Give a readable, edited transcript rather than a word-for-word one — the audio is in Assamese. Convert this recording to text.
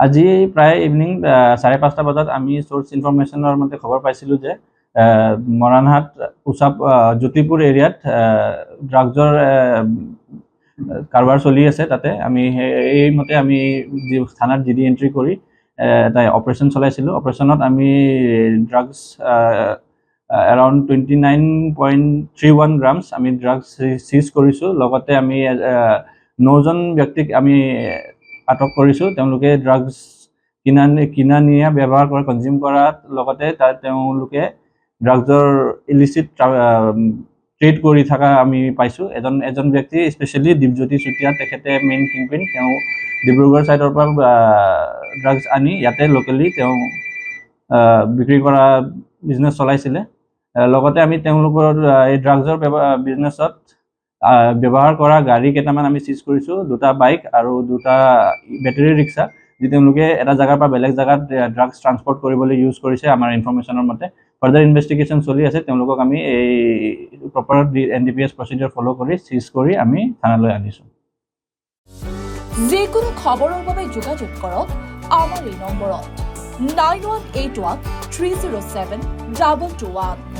আজি প্ৰায় ইভিনিং 5:30 বজাত আমি সোৰ্স ইনফৰমেশনৰ মতে খবৰ পাইছিলোঁ যে মৰাণহাট উচাপ জ্যোতিপুৰ এৰিয়াত ড্ৰাগছৰ কাৰবাৰ চলি আছে। তাতে আমি এই মতে আমি থানাত জিডি এন্ট্ৰি কৰি এটা অপাৰেশ্যন চলাইছিলোঁ। অপাৰেশ্যনত আমি ড্ৰাগছ around 29.31 grams আমি ড্ৰাগছ সিজ কৰিছোঁ। লগতে আমি 9জন ব্যক্তিক আমি আটক কৰিছোঁ। তেওঁলোকে ড্ৰাগছ কিনা নিয়া ব্যৱহাৰ কৰা কনজিউম কৰাৰ লগতে তেওঁলোকে ড্ৰাগছৰ ইলিচিট ট্ৰেড কৰি থকা আমি পাইছোঁ। এজন ব্যক্তি স্পেচিয়েলি দীপজ্যোতি চুতীয়া, তেখেতে মেইন কিংপিন। তেওঁ ডিব্ৰুগড় ছাইডৰ পৰা ড্ৰাগছ আনি ইয়াতে লোকেলি তেওঁ বিক্ৰী কৰা বিজনেছ চলাইছিলে। লগতে আমি তেওঁলোকৰ এই ড্ৰাগছৰ বিজনেছত ব্যৱহাৰ কৰা গাড়ী কেইটামান আমি সিজ কৰিছোঁ, 2টা বাইক আৰু 2টা বেটাৰী ৰিক্সা, যি তেওঁলোকে এটা জায়গাৰ পৰা বেলেগ জায়গাত ড্ৰাগছ ট্ৰান্সপোৰ্ট কৰিবলৈ ইউজ কৰিছে। আমাৰ ইনফৰমেশ্যনৰ মতে ফাৰ্দাৰ ইনভেষ্টিগেশ্যন চলি আছে। তেওঁলোকক আমি এই প্ৰপাৰ NDPS প্ৰচিডিউৰ ফলো কৰি সিজ কৰি আমি থানালৈ আনিছোঁ। যিকোনো খবৰৰ বাবে যোগাযোগ কৰক আমাৰ এই নম্বৰত 9181 307 221।